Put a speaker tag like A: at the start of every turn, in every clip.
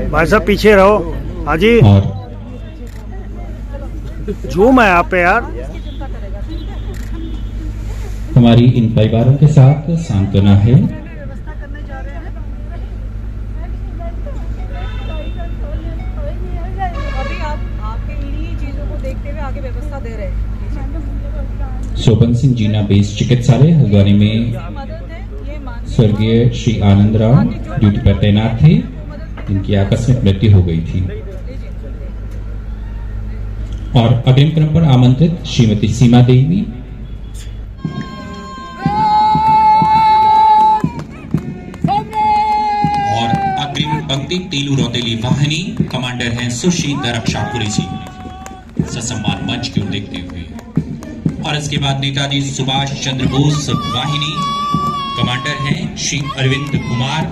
A: भाई साहब पीछे रहो। हाँ जी, जूम है आप पे यार।
B: हमारी इन परिवारों के साथ सांत्वना है।
C: अभी आप आपके इन्हीं चीजों को देखते हुए आगे व्यवस्था दे रहे हैं।
B: शोभन सिंह जीना बेस चिकित्सालय हल्द्वानी में स्वर्गीय श्री आनंद राव ड्यूटी पर तैनात थे, जिनकी आकस्मिक मृत्यु हो गई थी। और अग्रिम क्रम पर आमंत्रित श्रीमती सीमा देवी, और अग्रिम पंक्ति तेलू रौतेली वाहिनी कमांडर हैं सुशील रक्षापुरी जी, ससम्मान मंच की ओर देखते हुए। और इसके बाद नेताजी सुभाष चंद्र बोस वाहिनी कमांडर हैं श्री अरविंद कुमार,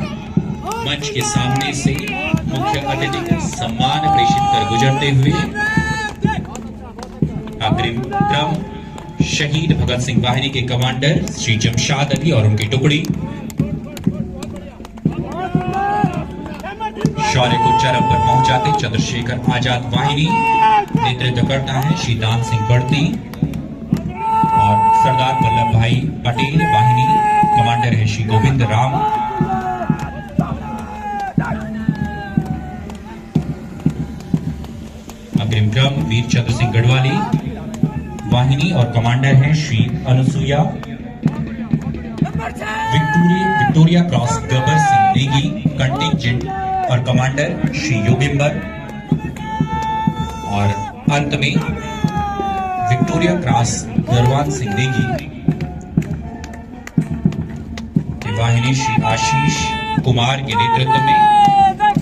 B: मंच के सामने से मुख्य अतिथि को सम्मान प्रेषित कर गुजरते हुए। अग्रिम क्रम शहीद भगत सिंह वाहिनी के कमांडर श्री जमशाद अली और उनकी टुकड़ी। शौर्य को चरम पर पहुंचाते चंद्रशेखर आजाद वाहिनी नेतृत्व करता है श्री दान सिंह बढ़ती, और सरदार वल्लभ भाई पटेल वाहिनी कमांडर है श्री गोविंद राम। अग्रिम क्रम वीर चंद्र सिंह गढ़वाली वाहिनी और कमांडर हैं श्री अनुसुईया। विक्टोरिया क्रॉस गबर सिंह नेगी कंटिंजेंट और कमांडर श्री योगिंबर। और अंत में विक्टोरिया क्रॉस गरवान सिंह नेगी वाहिनी श्री आशीष कुमार के नेतृत्व में।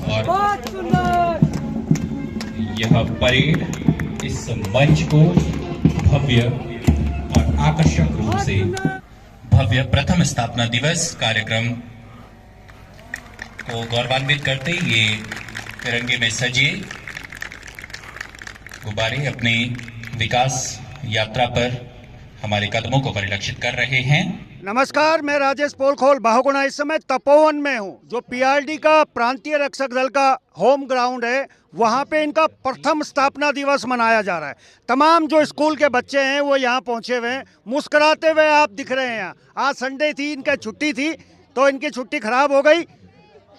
B: और यह परेड इस मंच को भव्य और आकर्षक रूप से भव्य प्रथम स्थापना दिवस कार्यक्रम को गौरवान्वित करते ये तिरंगे में सजे गुब्बारे अपनी विकास यात्रा पर हमारे कदमों को परिलक्षित कर रहे हैं।
A: नमस्कार, मैं राजेश पोलखोल बाहुगुणा इस समय तपोवन में हूँ, जो पीआरडी का प्रांतीय रक्षक दल का होम ग्राउंड है। वहाँ पे इनका प्रथम स्थापना दिवस मनाया जा रहा है। तमाम जो स्कूल के बच्चे हैं वो यहाँ पहुँचे हुए हैं, मुस्कुराते हुए आप दिख रहे हैं। यहाँ आज संडे थी, इनका छुट्टी थी, तो इनकी छुट्टी खराब हो गई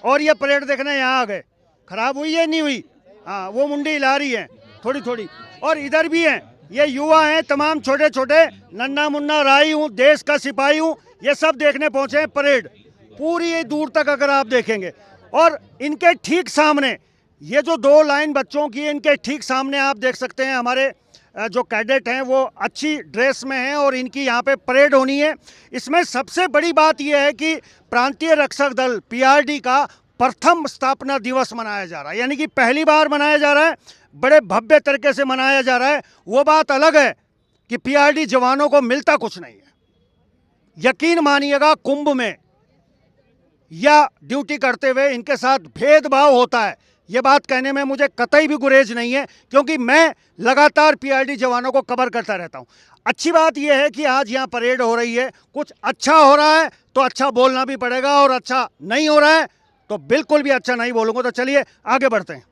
A: और ये परेड देखने यहाँ आ गए। खराब हुई है नहीं हुई? हाँ, वो मुंडी हिला रही है थोड़ी थोड़ी। और इधर भी हैं, ये युवा हैं, तमाम छोटे छोटे, नन्ना मुन्ना राई हूँ, देश का सिपाही हूँ, ये सब देखने पहुँचे हैं परेड। पूरी दूर तक अगर आप देखेंगे, और इनके ठीक सामने ये जो दो लाइन बच्चों की है, इनके ठीक सामने आप देख सकते हैं हमारे जो कैडेट हैं वो अच्छी ड्रेस में हैं और इनकी यहाँ पे परेड होनी है। इसमें सबसे बड़ी बात यह है कि प्रांतीय रक्षक दल पीआरडी का प्रथम स्थापना दिवस मनाया जा रहा है, यानी कि पहली बार मनाया जा रहा है, बड़े भव्य तरीके से मनाया जा रहा है। वो बात अलग है कि पीआरडी जवानों को मिलता कुछ नहीं है। यकीन मानिएगा, कुंभ में या ड्यूटी करते हुए इनके साथ भेदभाव होता है, ये बात कहने में मुझे कतई भी गुरेज नहीं है, क्योंकि मैं लगातार पीआरडी जवानों को कवर करता रहता हूं। अच्छी बात यह है कि आज यहाँ परेड हो रही है। कुछ अच्छा हो रहा है तो अच्छा बोलना भी पड़ेगा, और अच्छा नहीं हो रहा है तो बिल्कुल भी अच्छा नहीं बोलूँगा। तो चलिए आगे बढ़ते हैं।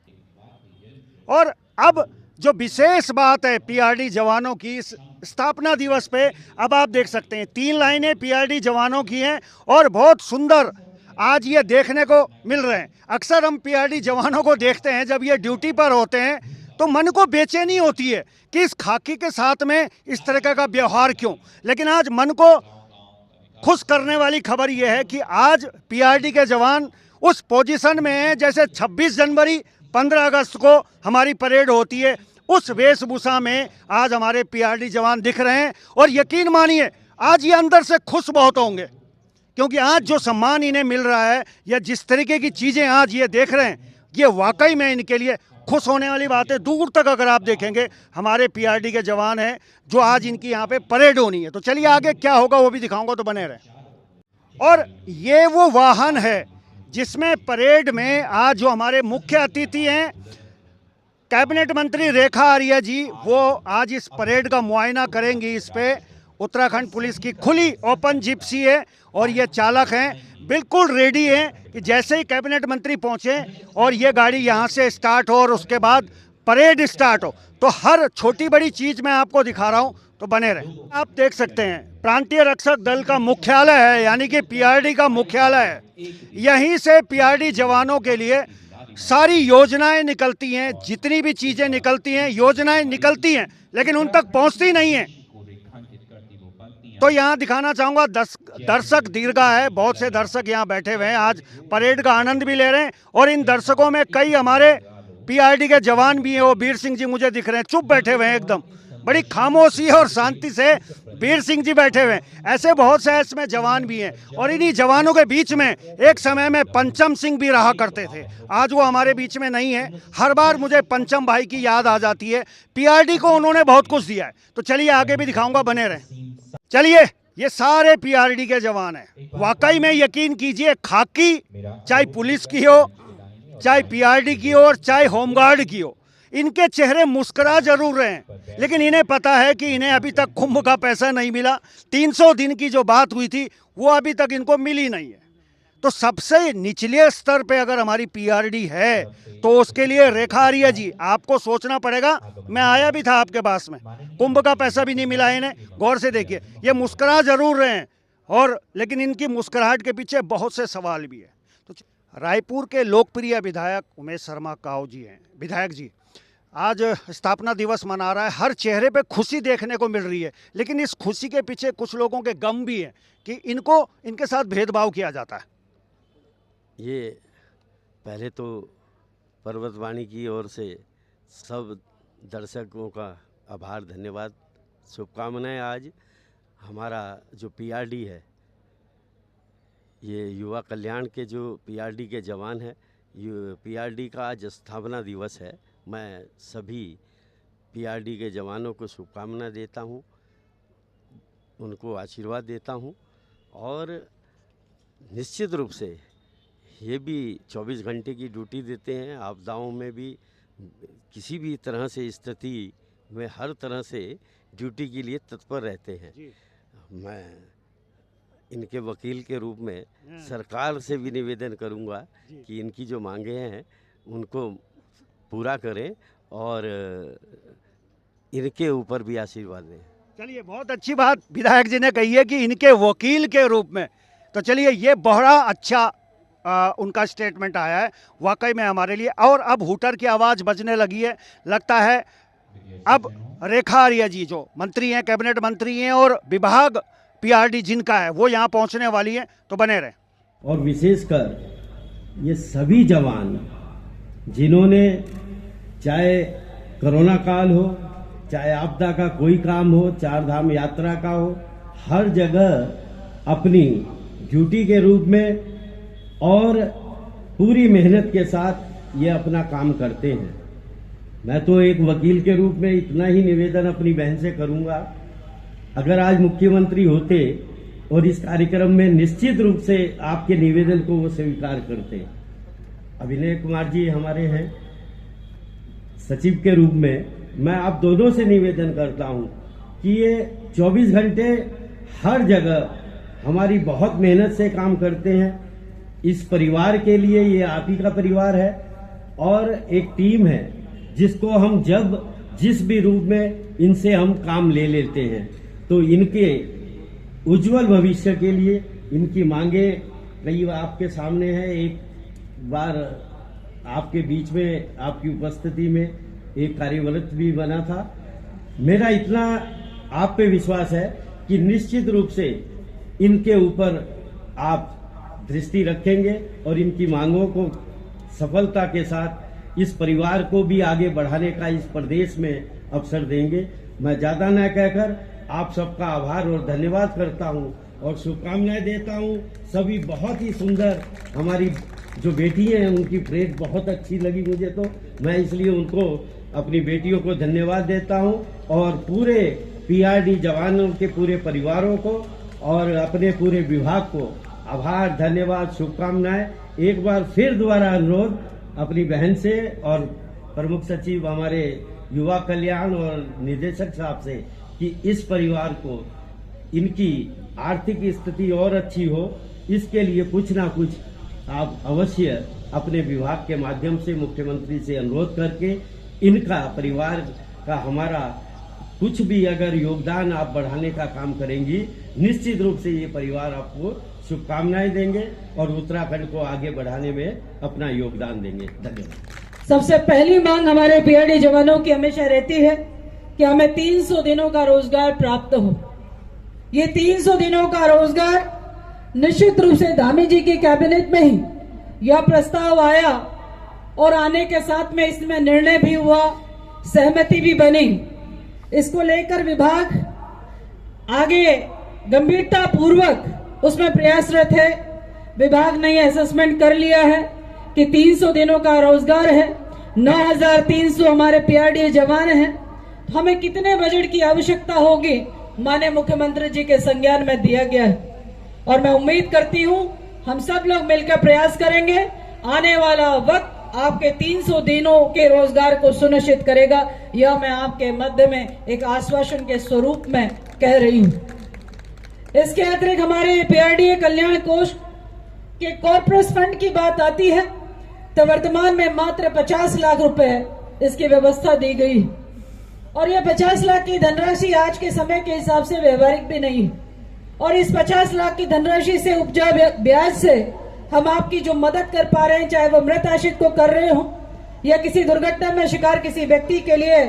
A: और अब जो विशेष बात है पीआरडी जवानों की इस स्थापना दिवस पे, अब आप देख सकते हैं 3 लाइनें पीआरडी जवानों की हैं और बहुत सुंदर आज ये देखने को मिल रहे हैं। अक्सर हम पीआरडी जवानों को देखते हैं जब ये ड्यूटी पर होते हैं तो मन को बेचैनी होती है कि इस खाकी के साथ में इस तरह का व्यवहार क्यों। लेकिन आज मन को खुश करने वाली खबर यह है कि आज पीआरडी के जवान उस पोजीशन में हैं जैसे 26 जनवरी 15 अगस्त को हमारी परेड होती है, उस वेशभूषा में आज हमारे पीआरडी जवान दिख रहे हैं। और यकीन मानिए आज ये अंदर से खुश बहुत होंगे, क्योंकि आज जो सम्मान इन्हें मिल रहा है या जिस तरीके की चीज़ें आज ये देख रहे हैं, ये वाकई में इनके लिए खुश होने वाली बात है। दूर तक अगर आप देखेंगे हमारे पीआरडी के जवान हैं जो आज इनकी यहाँ पे परेड होनी है। तो चलिए आगे क्या होगा वो भी दिखाऊंगा, तो बने रहें। और ये वो वाहन है जिसमें परेड में आज जो हमारे मुख्य अतिथि हैं कैबिनेट मंत्री रेखा आर्या जी वो आज इस परेड का मुआयना करेंगी। इस पे उत्तराखंड पुलिस की खुली ओपन जिप्सी है और ये चालक हैं बिल्कुल रेडी हैं कि जैसे ही कैबिनेट मंत्री पहुंचे और ये गाड़ी यहाँ से स्टार्ट हो और उसके बाद परेड स्टार्ट हो तो हर छोटी बड़ी चीज मैं आपको दिखा रहा हूँ, तो बने रहे। आप देख सकते हैं प्रांतीय रक्षक दल का मुख्यालय है, यानी कि पीआरडी का मुख्यालय है। यहीं से पीआरडी जवानों के लिए सारी योजनाएं निकलती हैं, जितनी भी चीजें निकलती हैं, योजनाएं निकलती हैं, लेकिन उन तक पहुंचती नहीं है। तो यहाँ दिखाना चाहूंगा दर्शक दीर्घा है, बहुत से दर्शक यहाँ बैठे हुए हैं, आज परेड का आनंद भी ले रहे हैं। और इन दर्शकों में कई हमारे पीआरडी के जवान भी हैं। वो वीर सिंह जी मुझे दिख रहे हैं, चुप बैठे हुए हैं, एकदम बड़ी खामोशी और शांति से वीर सिंह जी बैठे हुए हैं। ऐसे बहुत से इसमें जवान भी हैं। और इन्हीं जवानों के बीच में एक समय में पंचम सिंह भी रहा करते थे, आज वो हमारे बीच में नहीं है। हर बार मुझे पंचम भाई की याद आ जाती है। पीआरडी को उन्होंने बहुत कुछ दिया है। तो चलिए आगे भी दिखाऊंगा, बने रहें। चलिए, ये सारे पीआरडी के जवान हैं। वाकई में यकीन कीजिए, खाकी चाहे पुलिस की हो, चाहे पीआरडी की हो और चाहे होमगार्ड की हो, इनके चेहरे मुस्कुरा जरूर रहे हैं, लेकिन इन्हें पता है कि इन्हें अभी तक कुंभ का पैसा नहीं मिला। 300 दिन की जो बात हुई थी वो अभी तक इनको मिली नहीं है। तो सबसे निचले स्तर पे अगर हमारी पीआरडी है तो उसके लिए रेखा आर्या जी आपको सोचना पड़ेगा। मैं आया भी था आपके पास में, कुंभ का पैसा भी नहीं मिला इन्हें। गौर से देखिए, ये मुस्कुरा जरूर रहे हैं और लेकिन इनकी मुस्कुराहट के पीछे बहुत से सवाल भी है। तो रायपुर के लोकप्रिय विधायक उमेश शर्मा काऊ जी हैं। विधायक जी, आज स्थापना दिवस मना रहा है, हर चेहरे पे खुशी देखने को मिल रही है, लेकिन इस खुशी के पीछे कुछ लोगों के गम भी हैं कि इनके साथ भेदभाव किया जाता है।
D: ये पहले तो पर्वतवाणी की ओर से सब दर्शकों का आभार, धन्यवाद, शुभकामनाएं। आज हमारा जो पीआरडी है, ये युवा कल्याण के जो पीआरडी के जवान हैं, पीआरडी का आज स्थापना दिवस है। मैं सभी पीआरडी के जवानों को शुभकामना देता हूँ, उनको आशीर्वाद देता हूँ। और निश्चित रूप से ये भी 24 घंटे की ड्यूटी देते हैं। आपदाओं में भी किसी भी तरह से स्थिति में हर तरह से ड्यूटी के लिए तत्पर रहते हैं। मैं इनके वकील के रूप में सरकार से भी निवेदन करूंगा कि इनकी जो मांगे हैं उनको पूरा करें और इनके ऊपर भी आशीर्वाद दें।
A: चलिए, बहुत अच्छी बात विधायक जी ने कही है कि इनके वकील के रूप में। तो चलिए, ये बड़ा अच्छा उनका स्टेटमेंट आया है वाकई में हमारे लिए। और अब हूटर की आवाज़ बजने लगी है, लगता है अब रेखा आर्या जी जो मंत्री हैं, कैबिनेट मंत्री हैं और विभाग पीआरडी जिनका है, वो यहाँ पहुँचने वाली है। तो बने रहे।
E: और विशेषकर ये सभी जवान जिन्होंने, चाहे कोरोना काल हो, चाहे आपदा का कोई काम हो, चार धाम यात्रा का हो, हर जगह अपनी ड्यूटी के रूप में और पूरी मेहनत के साथ ये अपना काम करते हैं। मैं तो एक वकील के रूप में इतना ही निवेदन अपनी बहन से करूंगा, अगर आज मुख्यमंत्री होते और इस कार्यक्रम में निश्चित रूप से आपके निवेदन को वो स्वीकार करते। अभिनय कुमार जी हमारे हैं सचिव के रूप में, मैं आप दोनों से निवेदन करता हूं कि ये 24 घंटे हर जगह हमारी बहुत मेहनत से काम करते हैं। इस परिवार के लिए ये आप ही का परिवार है और एक टीम है जिसको हम जब जिस भी रूप में इनसे हम काम ले लेते हैं, तो इनके उज्जवल भविष्य के लिए इनकी मांगे कई आपके सामने है। एक बार आपके बीच में आपकी उपस्थिति में एक कार्यवृत्त भी बना था। मेरा इतना आप पे विश्वास है कि निश्चित रूप से इनके ऊपर आप दृष्टि रखेंगे और इनकी मांगों को सफलता के साथ इस परिवार को भी आगे बढ़ाने का इस प्रदेश में अवसर देंगे। मैं ज्यादा न कहकर आप सबका आभार और धन्यवाद करता हूं और शुभकामनाएं देता हूं। सभी बहुत ही सुंदर, हमारी जो बेटी हैं उनकी परेड बहुत अच्छी लगी मुझे, तो मैं इसलिए उनको, अपनी बेटियों को धन्यवाद देता हूं और पूरे पीआरडी जवानों के पूरे परिवारों को और अपने पूरे विभाग को आभार, धन्यवाद, शुभकामनाएं। एक बार फिर दोबारा अनुरोध अपनी बहन से और प्रमुख सचिव हमारे युवा कल्याण और निदेशक साहब से कि इस परिवार को इनकी आर्थिक स्थिति और अच्छी हो, इसके लिए कुछ ना कुछ आप अवश्य अपने विभाग के माध्यम से मुख्यमंत्री से अनुरोध करके इनका परिवार का हमारा कुछ भी अगर योगदान आप बढ़ाने का काम करेंगी, निश्चित रूप से ये परिवार आपको शुभकामनाएं देंगे और उत्तराखंड को आगे बढ़ाने में अपना योगदान देंगे। धन्यवाद।
C: सबसे पहली मांग हमारे पीआरडी जवानों की हमेशा रहती है कि हमें 300 दिनों का रोजगार प्राप्त हो। ये 300 दिनों का रोजगार निश्चित रूप से धामी जी की कैबिनेट में ही यह प्रस्ताव आया और आने के साथ में इसमें निर्णय भी हुआ, सहमति भी बनी। इसको लेकर विभाग आगे गंभीरता पूर्वक उसमें प्रयासरत है। विभाग ने यह असेसमेंट कर लिया है कि 300 दिनों का रोजगार है, 9,300 हमारे पीआरडी जवान हैं, तो हमें कितने बजट की आवश्यकता होगी माननीय मुख्यमंत्री जी के संज्ञान में दिया गया है। और मैं उम्मीद करती हूं हम सब लोग मिलकर प्रयास करेंगे, आने वाला वक्त आपके 300 दिनों के रोजगार को सुनिश्चित करेगा। यह मैं आपके मध्य में एक आश्वासन के स्वरूप में कह रही हूं। इसके अतिरिक्त हमारे पीआरडी कल्याण कोष के कॉर्पोरेट फंड की बात आती है तो वर्तमान में मात्र 50 लाख रुपए इसकी व्यवस्था दी गई और यह 50 लाख की धनराशि आज के समय के हिसाब से व्यवहारिक भी नहीं। और इस 50 लाख की धनराशि से उपजा ब्याज से हम आपकी जो मदद कर पा रहे हैं, चाहे वो मृत आश्रित को कर रहे हो या किसी दुर्घटना में शिकार किसी व्यक्ति के लिए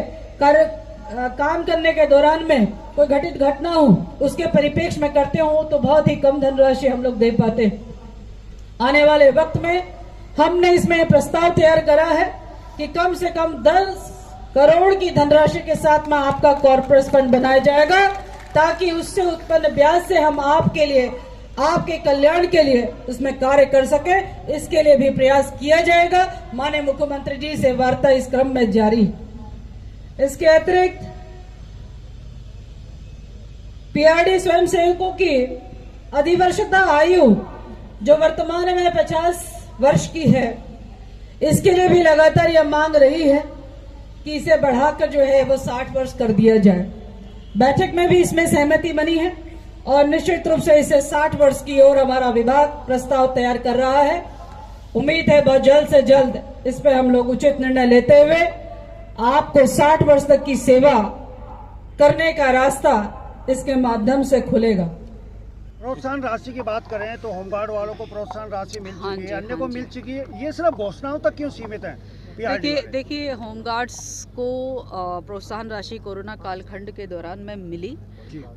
C: काम करने के दौरान में कोई घटित घटना हो, उसके परिप्रेक्ष्य में करते हो तो बहुत ही कम धनराशि हम लोग दे पाते। आने वाले वक्त में हमने इसमें प्रस्ताव तैयार करा है कि कम से कम 10 करोड़ की धनराशि के साथ में आपका कॉर्पोरेट फंड बनाया जाएगा, ताकि उससे उत्पन्न ब्याज से हम आपके लिए, आपके कल्याण के लिए इसमें कार्य कर सके। इसके लिए भी प्रयास किया जाएगा। माननीय मुख्यमंत्री जी से वार्ता इस क्रम में जारी। इसके अतिरिक्त पीआरडी स्वयंसेवकों की अधिवर्षता आयु जो वर्तमान में 50 वर्ष की है, इसके लिए भी लगातार यह मांग रही है कि इसे बढ़ाकर जो है वो 60 वर्ष कर दिया जाए। बैठक में भी इसमें सहमति बनी है और निश्चित रूप से इसे 60 वर्ष की ओर हमारा विभाग प्रस्ताव तैयार कर रहा है। उम्मीद है बहुत जल्द से जल्द इस पे हम लोग उचित निर्णय लेते हुए आपको 60 वर्ष तक की सेवा करने का रास्ता इसके माध्यम से खुलेगा।
A: प्रोत्साहन राशि की बात करें तो होमगार्ड वालों को प्रोत्साहन राशि मिल चुकी है, अन्य को मिल चुकी है, ये सिर्फ घोषणाओं तक क्यों सीमित है?
F: देखिए होमगार्ड्स को प्रोत्साहन राशि कोरोना कालखंड के दौरान में मिली,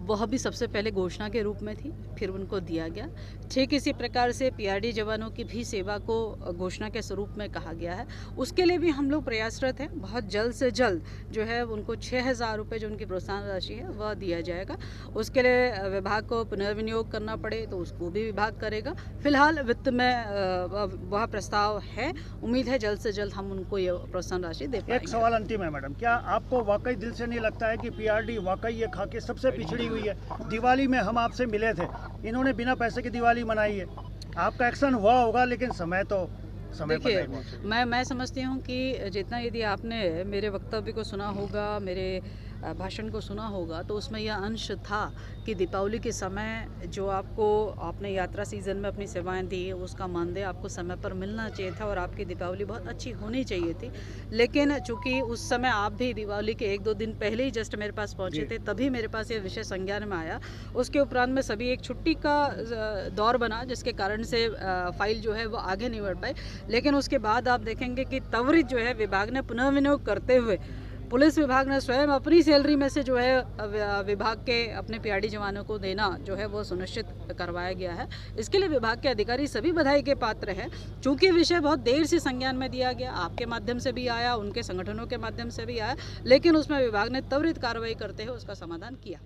F: वह भी सबसे पहले घोषणा के रूप में थी, फिर उनको दिया गया। ठीक इसी प्रकार से पीआरडी जवानों की भी सेवा को घोषणा के स्वरूप में कहा गया है। उसके लिए भी हम लोग प्रयासरत हैं। बहुत जल्द से जल्द जो है उनको 6,000 रुपये जो उनकी प्रोत्साहन राशि है वह दिया जाएगा। उसके लिए विभाग को पुनर्विनियोग करना पड़े तो उसको भी विभाग करेगा। फिलहाल वित्त में वह प्रस्ताव है, उम्मीद है जल्द से जल्द हम उनको ये प्रोत्साहन राशि दे पाएंगे।
A: एक सवाल अंतिम है मैडम, क्या आपको वाकई दिल से नहीं लगता है कि पीआरडी वाकई ये खा के सबसे पिछड़ी हुई है? दिवाली में हम आपसे मिले थे, इन्होंने बिना पैसे की दिवाली मनाई है। आपका एक्शन हुआ होगा लेकिन समय
F: देखिए मैं समझती हूँ कि जितना यदि आपने मेरे वक्तव्य को सुना होगा, मेरे भाषण को सुना होगा, तो उसमें यह अंश था कि दीपावली के समय जो आपने यात्रा सीज़न में अपनी सेवाएं दी, उसका मानदेय आपको समय पर मिलना चाहिए था और आपकी दीपावली बहुत अच्छी होनी चाहिए थी। लेकिन चूंकि उस समय आप भी दीपावली के 1-2 दिन पहले ही जस्ट मेरे पास पहुंचे थे, तभी मेरे पास ये विषय संज्ञान में आया। उसके उपरांत में सभी एक छुट्टी का दौर बना, जिसके कारण से फाइल जो है वो आगे नहीं बढ़ पाई। लेकिन उसके बाद आप देखेंगे कि त्वरित जो है विभाग ने पुनर्विनियोग करते हुए पुलिस विभाग ने स्वयं अपनी सैलरी में से जो है विभाग के अपने पीआरडी जवानों को देना जो है वो सुनिश्चित करवाया गया है। इसके लिए विभाग के अधिकारी सभी बधाई के पात्र हैं। चूंकि विषय बहुत देर से संज्ञान में दिया गया, आपके माध्यम से भी आया, उनके संगठनों के माध्यम से भी आया, लेकिन उसमें विभाग ने त्वरित कार्रवाई करते हुए उसका समाधान किया।